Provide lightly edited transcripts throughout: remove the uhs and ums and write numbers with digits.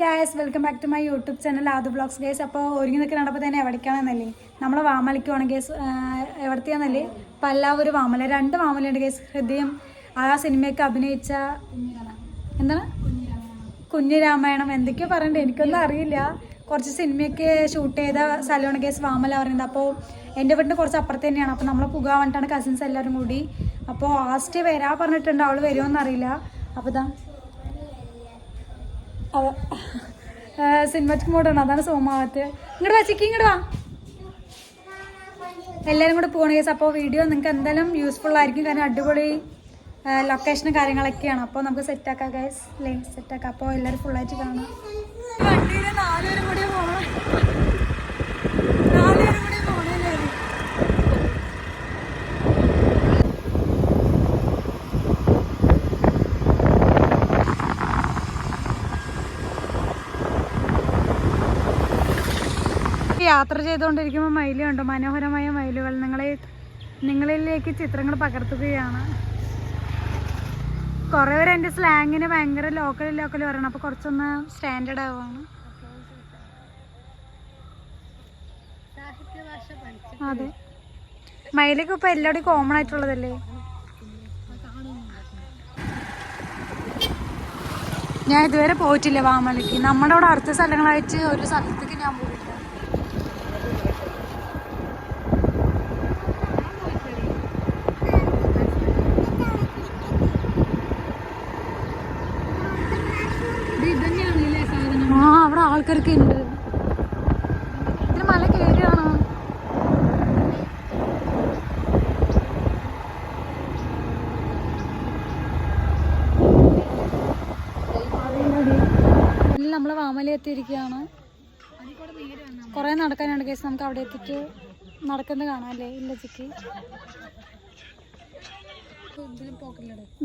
Guys welcome back to my YouTube channel Aadhu vlogs guys. അപ്പോൾ ഒരുങ്ങി നിൽക്കുന്നുണ്ടപ്പോൾ തന്നെ എവിടേക്കാണെന്നല്ലേ നമ്മൾ വാമലയ്ക്കുവാണ് ഗൈസ്. എവിടത്തെയാണെന്നല്ലേ പല്ലാവൂർ വാമല. 2 വാമലുണ്ട് ഗൈസ്. ഹൃദയം ആ സിനിമയൊക്കെ അഭിനയിച്ച എന്താണ് കുഞ്ഞിരാമായണം എന്തൊക്കെയോ പറയണ്ടേ, എനിക്കൊന്നും അറിയില്ല. കുറച്ച് സിനിമയൊക്കെ ഷൂട്ട് ചെയ്ത സ്ഥലമാണ് ഗൈസ് വാമല പറയുന്നത്. അപ്പോൾ എൻ്റെ വീട്ടിന് കുറച്ച് അപ്പുറത്ത് തന്നെയാണ്. അപ്പോൾ നമ്മൾ പുകാൻ വേണ്ടിയിട്ടാണ് കസിൻസ് എല്ലാവരും കൂടി. അപ്പോൾ ആസ്റ്റ് വരാ പറഞ്ഞിട്ടുണ്ട്, അവൾ വരുമോയെന്ന് അറിയില്ല. അപ്പോൾ ഇതാ സിനിമാറ്റിക് മോഡാണ്, അതാണ് സോമാവത്ത്. ഇങ്ങോട്ട് വാ ചിക്കി, ഇങ്ങോട്ട് വാ. എല്ലാവരും കൂടെ പോകണ കേസ്. അപ്പോൾ വീഡിയോ നിങ്ങൾക്ക് എന്തായാലും യൂസ്ഫുൾ ആയിരിക്കും, കാരണം അടിപൊളി ലൊക്കേഷനും കാര്യങ്ങളൊക്കെയാണ്. അപ്പോൾ നമുക്ക് സെറ്റാക്കാം ഗൈസ് അല്ലേ, സെറ്റാക്കാം. അപ്പോൾ എല്ലാവരും ഫുള്ളായിട്ട് കാണാം. വണ്ടിയിൽ 4 പേരും കൂടി പോകണം, 4 പേരും കൂടി പോകണല്ലേ. യാത്ര ചെയ്തുകൊണ്ടിരിക്കുമ്പോൾ മയിൽ കണ്ടു, മനോഹരമായ മയിലുകൾ നിങ്ങളിലേക്ക് ചിത്രങ്ങൾ പകർത്തുകയാണ്. കുറേ പേര് എൻ്റെ സ്ലാങ്ങിന് ഭയങ്കര ലോക്കൽ പറയണം, അപ്പോൾ കുറച്ചൊന്ന് സ്റ്റാൻഡേർഡ് ആവുകയാണ്. അതെ, മയിലൊക്കെ ഇപ്പോൾ എല്ലാവരുടെയും കോമൺ ആയിട്ടുള്ളതല്ലേ. ഞാൻ ഇതുവരെ പോയിട്ടില്ല വാമലയ്ക്ക്. നമ്മുടെ അവിടെ അടുത്ത സ്ഥലങ്ങളായിട്ട് ഒരു സ്ഥലത്തേക്ക് ഞാൻ പോയിട്ടില്ല. ആ, അവിടെ ആൾക്കാരൊക്കെ ഉണ്ട്. ഇതിന് മല കയറിയാണോ? നമ്മൾ വാമല എത്തിയിരിക്കുകയാണ്. കുറേ നടക്കാനുണ്ട് കേസ്. നമുക്ക് അവിടെ എത്തിയിട്ട് നടക്കുന്നത് കാണാം അല്ലേ. ഇല്ല ചിക്കി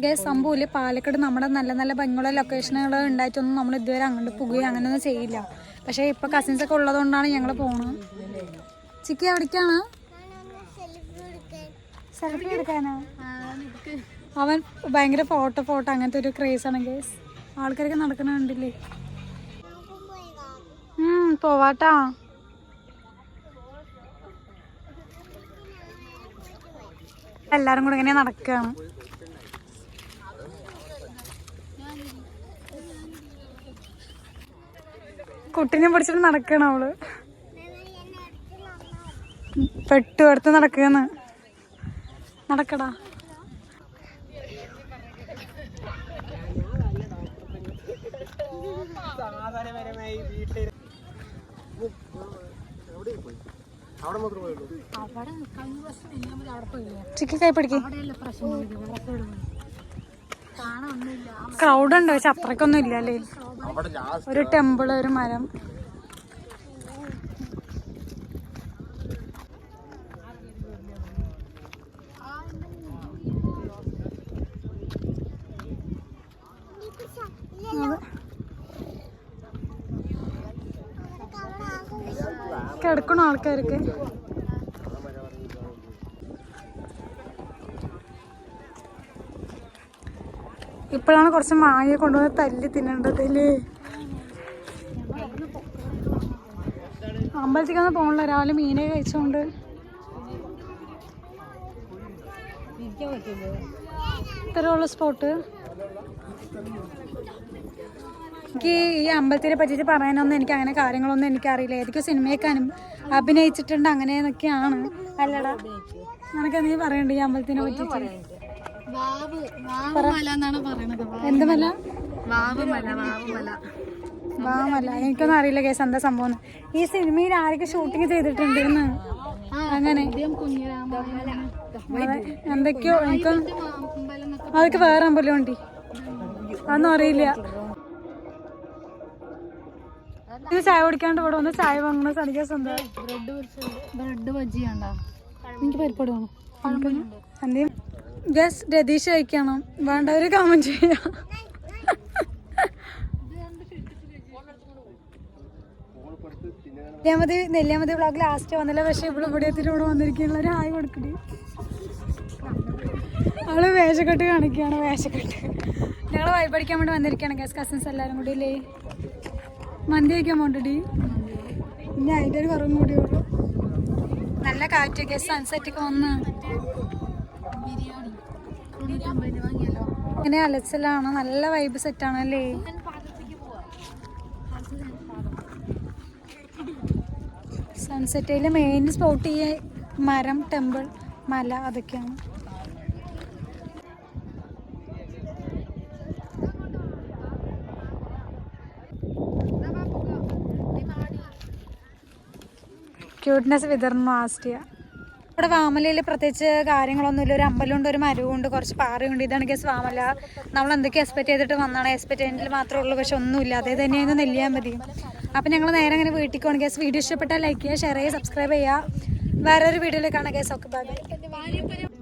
ഗൈസ്, സംഭവമില്ലേ പാലക്കാട് നമ്മുടെ നല്ല നല്ല ഭംഗിയുള്ള ലൊക്കേഷനുകൾ ഉണ്ടായിട്ടൊന്നും നമ്മൾ ഇതുവരെ അങ്ങോട്ട് പോകുകയോ അങ്ങനെയൊന്നും ചെയ്യില്ല. പക്ഷേ ഇപ്പോൾ കസിൻസൊക്കെ ഉള്ളതുകൊണ്ടാണ് ഞങ്ങൾ പോകണം. ചിക്കി എവിടേക്കാണ്? സെൽഫി എടുക്കാനാ? അവൻ ഭയങ്കര ഫോട്ടോ അങ്ങനത്തെ ഒരു ക്രേസാണ് ഗൈസ്. ആൾക്കാരൊക്കെ നടക്കണുണ്ടില്ലേ. പോവാട്ടാ. എല്ലാരും കൂടെ ഇങ്ങനെ നടക്കുകയാണ്. കുട്ടിനെ പിടിച്ചിട്ട് നടക്കണം അവള്. പെട്ടു എടുത്ത് നടക്കുകയാണ്. നടക്കടാ. ചിക്കി കൈ പിടിക്കും. ക്രൗഡ് ഉണ്ട്, പക്ഷെ അത്രക്കൊന്നും ഇല്ല അല്ലേ. ഒരു ടെമ്പിള്, ഒരു മരം. കിടക്കണോ ആൾക്കാർക്ക്? ഇപ്പോഴാണ് കുറച്ച് മാങ്ങ കൊണ്ടുവന്ന് തല്ലി തിന്നേണ്ടതില്. അമ്പലത്തേക്കൊന്നും പോകണില്ല, രാവിലെ മീനെ കഴിച്ചോണ്ട്. ഇത്രയുള്ള സ്പോട്ട്. എനിക്ക് ഈ അമ്പലത്തിനെ പറ്റിയിട്ട് പറയാനൊന്നും എനിക്ക് അങ്ങനെ കാര്യങ്ങളൊന്നും എനിക്കറിയില്ല. ഏതൊക്കെ സിനിമയൊക്കെ അഭിനയിച്ചിട്ടുണ്ട് അങ്ങനെയൊക്കെയാണ്. അല്ലടാ, നിനക്ക് നീ പറയണ്ട ഈ അമ്പലത്തിനെ പറ്റിയിട്ട്. എന്ത് മല? വാമല. എനിക്കൊന്നും അറിയില്ല കേസ് എന്താ സംഭവം. ഈ സിനിമയിൽ ആരൊക്കെ ഷൂട്ടിങ് ചെയ്തിട്ടുണ്ടെന്ന് അങ്ങനെ എന്തൊക്കെയോ. എനിക്ക് അതൊക്കെ വേറെ അമ്പലം ഉണ്ട്, അതൊന്നും അറിയില്ല. ഇത് ചായ കുടിക്കാണ്ട് ഇവിടെ വന്ന് ചായ വാങ്ങണ സണിക സ്വന്തം. ബ്രെഡ് ബജ്ജിയാണ്ടോ? എനിക്ക് പരിപ്പാട് വേണം. എന്തെയും ഗസ് രതീഷ് കഴിക്കണം. വേണ്ടവര് കമന്റ് ചെയ്യാം. നെല്ലിയാമതി വ്ളോഗ് ലാസ്റ്റ് വന്നില്ല, പക്ഷെ ഇവിടെ എത്തിയിട്ട് ഇവിടെ വന്നിരിക്കുന്ന ഒരു ഹായ് കൊടുക്കണേ. അവള് വേഷക്കെട്ട് കാണിക്കുകയാണ്. വേഷക്കെട്ട് ഞങ്ങൾ വൈബടിക്കാൻ വേണ്ടി വന്നിരിക്കുകയാണ് ഗസ്, കസിൻസ് എല്ലാവരും കൂടി അല്ലേ. മന്തി കഴിക്കാൻ പോണ്ടടി. പിന്നെ അതിൻ്റെ ഒരു കുറവും കൂടിയേ ഉള്ളൂ. നല്ല കാറ്റൊക്കെ സൺസെറ്റൊക്കെ വന്ന് ഇങ്ങനെ അലച്ചിലാണ്. നല്ല വൈബ് സെറ്റാണ് അല്ലേ. സൺസെറ്റിൽ മെയിൻ സ്പോട്ട് ഈ മരം, ടെമ്പിൾ, മല അതൊക്കെയാണ്. ക്യൂട്ട്നെസ് വിതർന്നു ആസ്റ്റിയ. ഇവിടെ വാമലയിൽ പ്രത്യേകിച്ച് കാര്യങ്ങളൊന്നുമില്ല. ഒരു അമ്പലമുണ്ട്, ഒരു മരവുണ്ട്, കുറച്ച് പാറയുണ്ട്. ഇതാണ് കേസ് വാമല. നമ്മൾ എന്തൊക്കെ എക്സ്പെക്ട് ചെയ്തിട്ട് വന്നാണ്. എക്സ്പെക്റ്റേഷനിൽ മാത്രമേ ഉള്ളൂ, പക്ഷെ ഒന്നുമില്ല. അതേ തന്നെയായിരുന്നു നെല്ലിയാമ്പതി. അപ്പം ഞങ്ങൾ നേരെ അങ്ങനെ വീട്ടിൽ പോകണം കേസ്. വീഡിയോ ഇഷ്ടപ്പെട്ടാൽ ലൈക്ക് ചെയ്യുക, ഷെയർ ചെയ്യുക, സബ്സ്ക്രൈബ് ചെയ്യുക. വേറൊരു വീഡിയോയിലേക്കാണ് കേസ്. Okay bye.